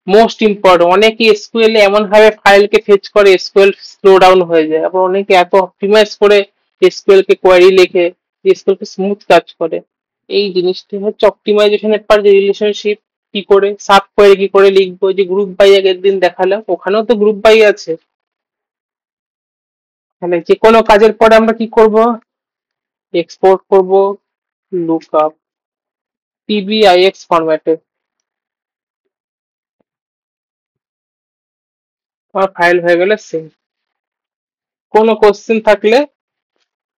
Most important. অনেকে এসকিউএল এ এমন ভাবে ফাইলকে ফেচ করে এসকিউএল স্লো ডাউন হয়ে যায়, আবার অনেকে এত অপটিমাইজ করে এসকিউএল কে কোয়েরি লেখে এসকিউএল কে স্মুথ কাজ করে। এই জিনিসটা হচ্ছে অপটিমাইজেশনের পার, যে রিলেশনশিপ কি করে সাব কোয়েরি কি করে লিখবো, যে গ্রুপ বাই আগের দিন দেখালাম, ওখানেও তো গ্রুপ বাই আছে। তাহলে যে কোনো কাজের পরে আমরা কি করব, এক্সপোর্ট করব লুকআপ pbix ফরম্যাটে। আমার ফাইল হয়ে গেলে সেভ। কোনো কোশ্চেন থাকলে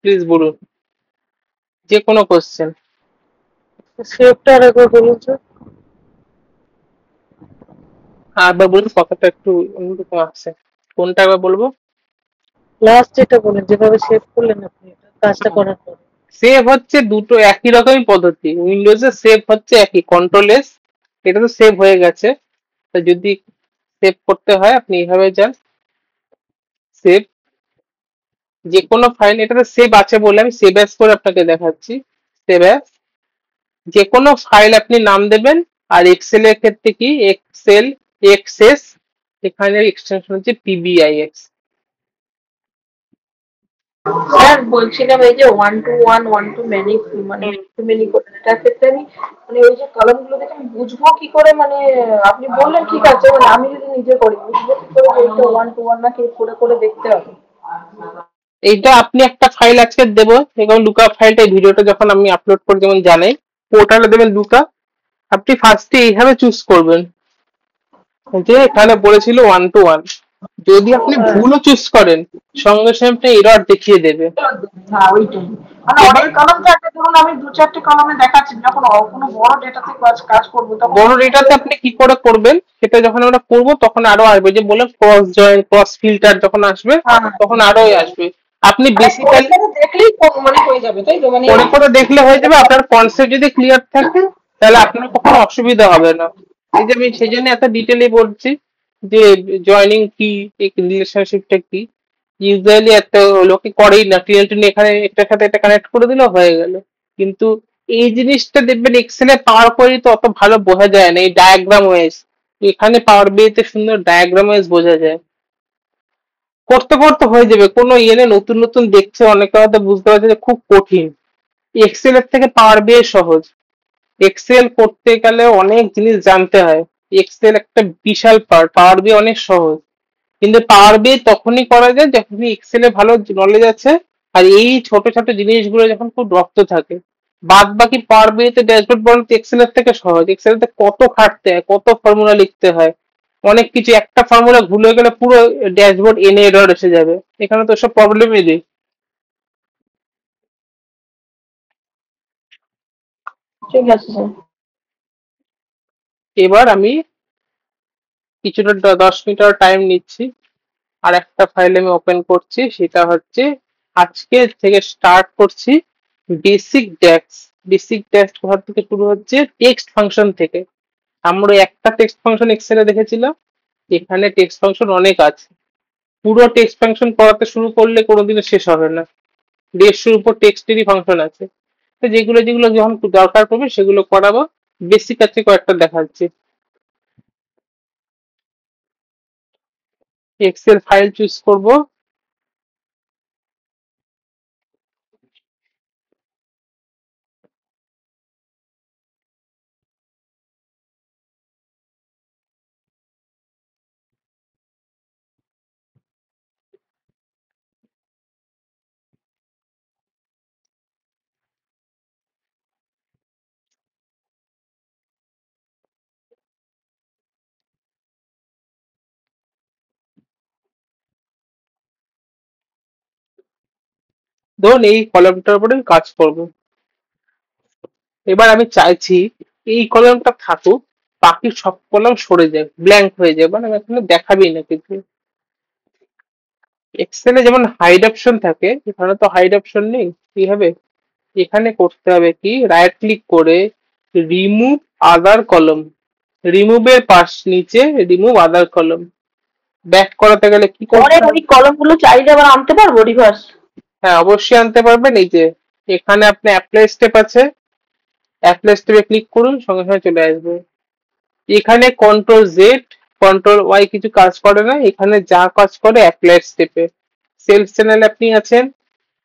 প্লিজ বলুন, যে কোনো কোশ্চেন। শেপটা আরেকবার বলুন স্যার। একবার বলুন, কথাটা একটু অন্যরকম আসছে। কোনটা একবার বলবো? লাস্ট যেটা বলেন, যেভাবে শেপ করলেন আপনি এটা, কাজটা করার পরে। সেভ হচ্ছে দুটো একই রকমই পদ্ধতি, উইন্ডোজে সেভ হচ্ছে একই, কন্ট্রোল এস। এটা তো সেভ হয়ে গেছে, তো যদি সেভ করতে হয় আপনি এইভাবে যান, সেভ, যে কোনো ফাইল। এটাতে সেভ আছে বলে আমি সেভ অ্যাজ করে আপনাকে দেখাচ্ছি। সেভ অ্যাজ, যে কোনো ফাইল আপনি নাম দেবেন। আর এক্সেল এর ক্ষেত্রে কি, এক্সেল এক্সেস, এখানে এক্সটেনশন হচ্ছে পিবিআইএক্স। স্যার বলছিলাম এই যে ওয়ান টু মেনি, মানে টু মেনি করে এটার ক্ষেত্রে আমি মানে ওই যে কলাম গুলো দেখে আমি বুঝবো কি করে, মানে আপনি বললেন ঠিক আছে, মানে আমি যদি নিজে করি বুঝবো কি করে যে এটা ওয়ান টু ওয়ান না কি করে করে দেখতে হবে? এইটা আপনি একটা ফাইল আজকে দেবো, এবং লুকআপ ফাইলটা ভিডিওটা যখন আমি আপলোড করে যেমন জানাই, পোর্টালে দেবেন লুকআপ। আপনি ফার্স্টে এইভাবে চুজ করবেন যে এখানে বলেছিল ওয়ান টু ওয়ান। যদি আপনি ভুলও চুজ করেন সঙ্গে সঙ্গে এরর দেখিয়ে দেবে। হ্যাঁ ওইটাই, মানে এবার অনেক কলাম থাকে ধরুন আমি 2-4টে কলামে দেখাচ্ছি, যখন কোনো বড় ডেটাতে কাজ করবো তখন বড় ডেটাতে আপনি কি করে করবেন সেটা যখন আমরা করবো তখন আরো আসবে, যে বললাম ক্রস জয়েন ক্রস ফিল্টার যখন আসবে তখন আরোই আসবে। আপনি বেসিক্যালি দেখলেই মানে হয়ে যাবে, তাই তো? মানে করে করে দেখলে হয়ে যাবে। আপনার কনসেপ্ট যদি ক্লিয়ার থাকে তাহলে আপনার কখনো অসুবিধা হবে না। এই যে আমি সেই জন্য এত ডিটেলে বলছি যে জয়নিং কি, রিলেশনশিপটা কি। ইউজুয়ালি একটা লোকে করেই না, ক্লিয়ার এখানে একটার সাথে একটা কানেক্ট করে দিলে হয়ে গেল। কিন্তু এই জিনিসটা দেখবেন এক্সেলে পাওয়ার পরেই তো অত ভালো বোঝা যায় না, এই ডায়াগ্রাম ওয়াইজ। এখানে পাওয়ার বিতে সুন্দর ডায়াগ্রাম ওয়াইজ বোঝা যায়। করতে করতে হয়ে যাবে, কোনো ইয়ে নেই। নতুন নতুন দেখছে অনেকে হয়তো বুঝতে পারছে যে খুব কঠিন। এক্সেল এর থেকে পাওয়ার বিআই সহজ। এক্সেল করতে গেলে অনেক জিনিস জানতে হয়। এক্সেল একটা বিশাল পার্ট, পাওয়ার বিআই অনেক সহজ। কিন্তু পাওয়ার বিআই তখনই করা যায় যখন এক্সেলে ভালো নলেজ আছে, আর এই ছোট ছোট জিনিসগুলো যখন খুব রপ্ত থাকে। বাদ বাকি পাওয়ার বিআই তে ড্যাশবোর্ড বানাতে এক্সেল এর থেকে সহজ। এক্সেল তে কত খাটতে হয়, কত ফর্মুলা লিখতে হয়, অনেক কিছু। একটা ফর্মুলা ভুলে গেলে পুরো ড্যাশবোর্ড এনে এরর এসে যাবে। এখানে তো সব প্রবলেমই নেই। ঠিক আছে স্যার। এবার আমি কিছুটা 10 মিনিট টাইম নিচ্ছি, আর একটা ফাইল আমি ওপেন করছি, সেটা হচ্ছে আজকে থেকে স্টার্ট করছি বেসিক ড্যাক্স। বেসিক ড্যাক্স কোথা থেকে শুরু হচ্ছে? টেক্সট ফাংশন থেকে। আমরা একটা টেক্সট ফাংশন এক্সেলে দেখেছিলাম, এখানে টেক্সট ফাংশন অনেক আছে। পুরো টেক্সট ফাংশন পড়াতে শুরু করলে কোনোদিনও শেষ হবে না। 150-এর উপর টেক্সটেরই ফাংশন আছে। তো যেগুলো যেগুলো যখন দরকার পড়বে সেগুলো করাবো। বেসিক আছে কয়েকটা দেখাচ্ছি। এক্সেল ফাইল চুজ করব। ধরুন এই কলামটার উপরে কাজ করব। এবার আমি চাইছি এই কলামটা থাকুক, বাকি সব কলাম সরে যায়, ব্ল্যাঙ্ক হয়ে যায়, মানে আমি এখানে দেখাবেই না কিছু। এক্সেলে যেমন হাইড অপশন থাকে, এখানে তো হাইড অপশন নেই। কি হবে? এখানে করতে হবে কি, রাইট ক্লিক করে রিমুভ আদার কলম, রিমুভের পাশ নিচে রিমুভ আদার কলম। ব্যাক করাতে গেলে কি করতে পরে হবে? ওই কলম গুলো চাইলে আবার আনতে পারবো রিভার্স? হ্যাঁ, অবশ্যই আনতে পারবেন। এই যে এখানে আপনি অ্যাপ্লাই স্টেপ আছে, অ্যাপ্লাই স্টেপে ক্লিক করুন, সঙ্গে সঙ্গে চলে আসবে। এখানে কন্ট্রোল জেড কন্ট্রোল ওয়াই কিছু কাজ করে না, এখানে যা কাজ করে অ্যাপ্লাই স্টেপে। সেলস চ্যানেল আপনি আছেন,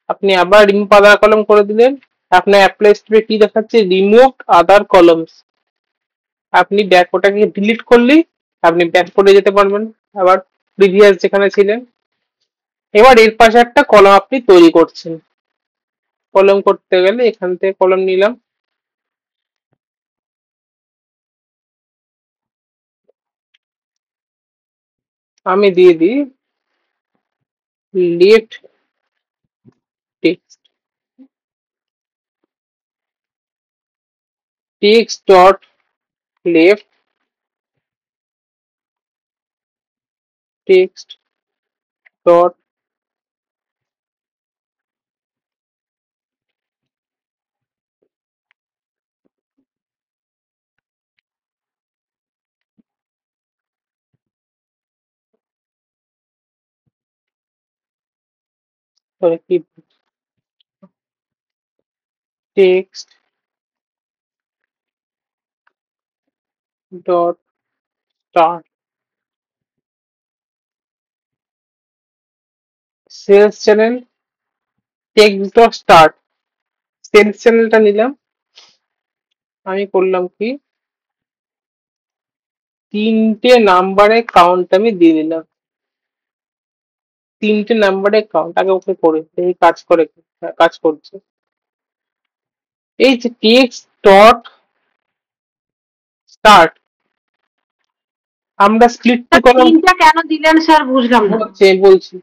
আপনি আবার রিমুভ আদার কলম করে দিলেন। আপনার অ্যাপ্লাই স্টেপে কি দেখাচ্ছে? রিমুভ আদার কলমস। আপনি ব্যাক ওটাকে ডিলিট করলেই আপনি ব্যাক করে যেতে পারবেন আবার প্রিভিয়াস যেখানে ছিলেন। এবার এর পাশে একটা কলম আপনি তৈরি করছেন। কলম করতে গেলে এখান থেকে কলম নিলাম, আমি দিয়ে দিই left text, text dot left text dot কি, text dot start sales channel, text dot start sales চ্যানেলটা নিলাম। আমি করলাম কি, 3টে নাম্বারের কাউন্ট আমি দিয়ে দিলাম। 3টে নাম্বারের কাউন্ট আগে ওকে করে এই কাজ করে কি? হ্যাঁ, কাজ করছে। এই যে টেক্সট ডট স্টার্ট, আমরা স্প্লিট টু কলাম। তিনটা কেন দিলেন স্যার বুঝলাম না। বলছি,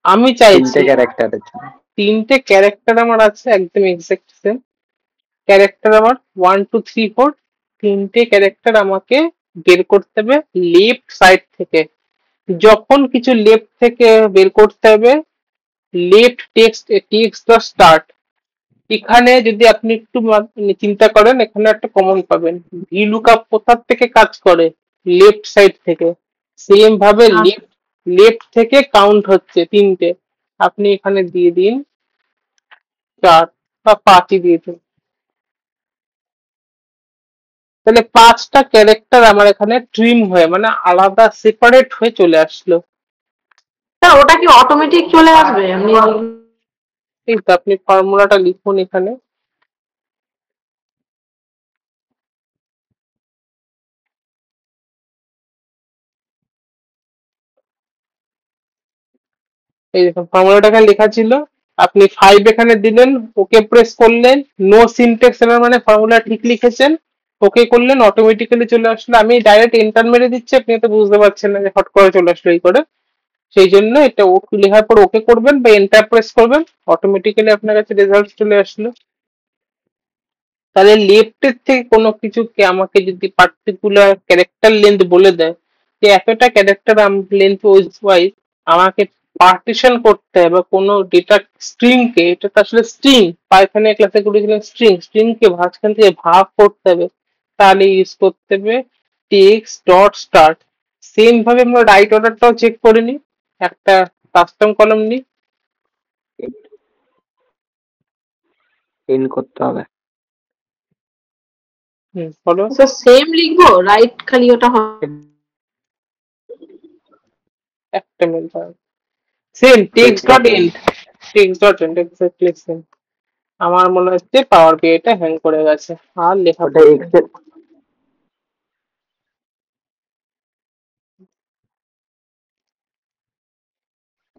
আমি তিনটে চাইছি ক্যারেক্টারের জন্য। তিনটে ক্যারেক্টার আমার আছে একদম এক্সাক্ট সেম ক্যারেক্টার আমার 1 2 3 4 তিনটে ক্যারেক্টার আমাকে বের করতে হবে লেফট সাইড থেকে যখন কিছু লেফট থেকে বের করতে হবে left text text the start এখানে যদি আপনি একটু চিন্তা করেন এখানে একটা কমন পাবেন ভিলুকআপ কোথা থেকে কাজ করে লেফট সাইড থেকে সেম ভাবে লেফট লেফট থেকে কাউন্ট হচ্ছে তিনটে আপনি এখানে দিয়ে দিন 4 বা 5ই দিয়ে দিন তাহলে 5টা ক্যারেক্টার আমার এখানে ট্রিম হয়ে মানে আলাদা সেপারেট হয়ে চলে আসলো স্যার ওটা কি অটোমেটিক চলে আসবে আপনি এই তো আপনি ফর্মুলাটা লিখুন এখানে এই দেখুন ফর্মুলাটা এখানে লেখা ছিল আপনি 5 এখানে দিলেন ওকে প্রেস করলেন নো সিনট্যাক্স এরর মানে ফর্মুলা ঠিক লিখেছেন ওকে করলেন অটোমেটিক্যালি চলে আসলো আমি ডাইরেক্ট এন্টার মেরে দিচ্ছি আপনি তো বুঝতে পারছেন না যে হট করে চলে আসলো এই করে সেই জন্য এটা ওকে লেখার পর ওকে করবেন বা এন্টার প্রেস করবেন অটোমেটিক্যালি আপনার কাছে রেজাল্ট চলে আসলো তাহলে লেফটের থেকে কোনো কিছুকে আমাকে যদি পার্টিকুলার ক্যারেক্টার লেন্থ বলে দেয় যে এতটা ক্যারেক্টার লেন্থ ওয়াইজ আমাকে পার্টিশন করতে হবে বা কোনো ডেটা স্ট্রিং কে এটা তো আসলে স্ট্রিং পাইথনে ক্লাসে করেছিলেন স্ট্রিং কে মাঝখান থেকে ভাগ করতে হবে তাহলে ইউজ করতে হবে টেক্সট ডট স্টার্ট সেম ভাবে আমরা রাইট অর্ডারটাও চেক করে নিই একটা কাস্টম কলম নিই এন্ড করতে হবে বলো স্যার সেম লিখবো রাইট খালি ওটা হবে একটা minute same text dot end text dot end exactly same আমার মনে হচ্ছে পাওয়ার বি এটা হ্যাং করে গেছে আর লেখা ওটা এক্সেল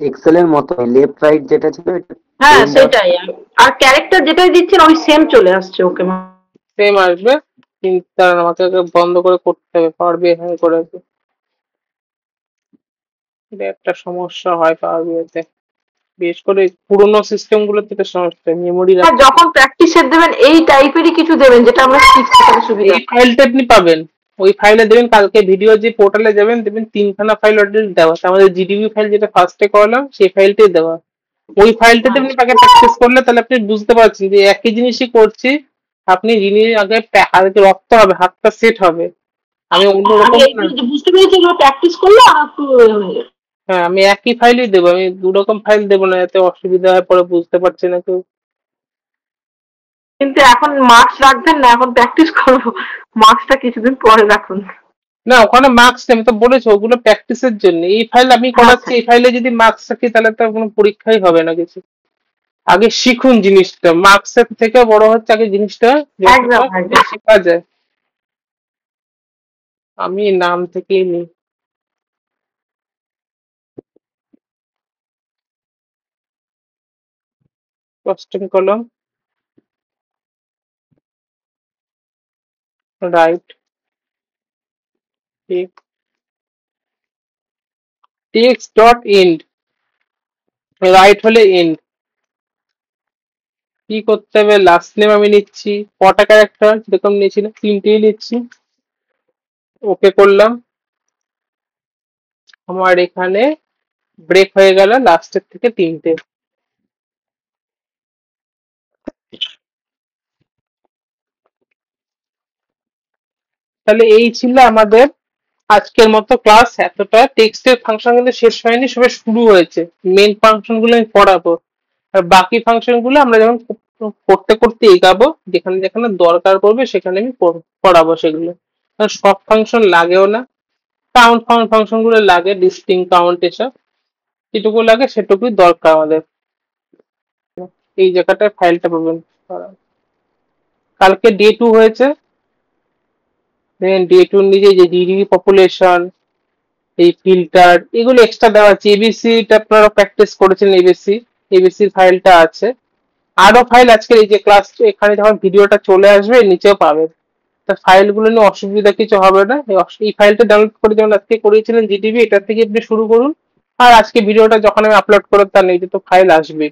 এক্সেলের মতো লেফট রাইট যেটা ছিল হ্যাঁ সেটাই আর ক্যারেক্টার যেটাই দিচ্ছেন ওই সেম চলে আসছে ওকে সেম আসবে কিন্তু দাঁড়ান, আমাকে আগে বন্ধ করে করতে হবে পাওয়ার বি হ্যাং করে আছে। এটা একটা সমস্যা হয় পাওয়ার বিতে বিশেষ করে পুরোনো সিস্টেম গুলোতে এটা সমস্যা মেমোরি আর যখন প্র্যাকটিসের দেবেন এই টাইপেরই কিছু দেবেন যেটা আমরা শিখতে পারি সুবিধা এই ফাইলটা আপনি পাবেন ওই ফাইলে দেবেন কালকে ভিডিও যে পোর্টালে যাবেন দেখবেন 3খানা ফাইল অলরেডি দেওয়া আছে আমাদের জিডিবি ফাইল যেটা ফার্স্টে করালাম সেই ফাইলটাই দেওয়া ওই ফাইলটাতে আপনি আগে প্র্যাকটিস করলে তাহলে আপনি বুঝতে পারছেন যে একই জিনিসই করছি আপনি জিনিস আগে হাতে রক্ত হবে হাতটা সেট হবে আমি অন্যরকম বুঝতে পেরেছি প্র্যাকটিস করলে আর একটু হ্যাঁ আমি একই ফাইলই দেবো আমি 2 রকম ফাইল দেবো না যাতে অসুবিধা হয় পরে বুঝতে পারছি না কেউ কিন্তু এখন মার্কস রাখবেন না এখন প্র্যাকটিস করবো মার্কসটা কিছুদিন পরে রাখুন না ওখানে মার্কস নেই আমি তো বলেছি ওগুলো প্র্যাকটিসের জন্য এই ফাইল আমি করাচ্ছি এই ফাইলে যদি মার্কস রাখি তাহলে তো কোনো পরীক্ষাই হবে না কিছু আগে শিখুন জিনিসটা মার্কসের থেকে বড় হচ্ছে আগে জিনিসটা শেখা যায় আমি নাম থেকেই নিই costing column right text dot end right হলে এন্ড কি করতে হবে লাস্ট নেম আমি নিচ্ছি কটা ক্যারেক্টার যেরকম নিয়েছিলাম 3টেই নিচ্ছি ওকে করলাম আমার এখানে ব্রেক হয়ে গেল লাস্টের থেকে 3টে তাহলে এই ছিল আমাদের আজকের মতো ক্লাস এতটা টেক্সটের ফাংশন কিন্তু শেষ হয়নি সবে শুরু হয়েছে মেন ফাংশন গুলো আমি পড়াবো আর বাকি ফাংশন গুলো আমরা যখন করতে করতে এগাবো যেখানে যেখানে দরকার পড়বে সেখানে আমি পড়াবো সেগুলো কারণ সব ফাংশন লাগেও না কাউন্ট ফাংশন গুলো লাগে ডিস্টিং কাউন্ট এসব যেটুকু লাগে সেটুকুই দরকার আমাদের এই জায়গাটায় ফাইলটা পাবেন কালকে ডে 2 হয়েছে ডে 2 নিজে যে জিডিপি পপুলেশন এই ফিল্টার এগুলো এক্সট্রা দেওয়া আছে এবিসি টা আপনারা প্র্যাকটিস করেছেন এবিসির ফাইলটা আছে আরো ফাইল আজকের এই যে ক্লাস এখানে যখন ভিডিওটা চলে আসবে নিচেও পাবেন তা ফাইলগুলো নিয়ে অসুবিধা কিছু হবে না এই ফাইলটা ডাউনলোড করে যেমন আজকে করেছিলেন জিডিবি এটা থেকে আপনি শুরু করুন আর আজকে ভিডিওটা যখন আমি আপলোড করব তার নিচে তো ফাইল আসবে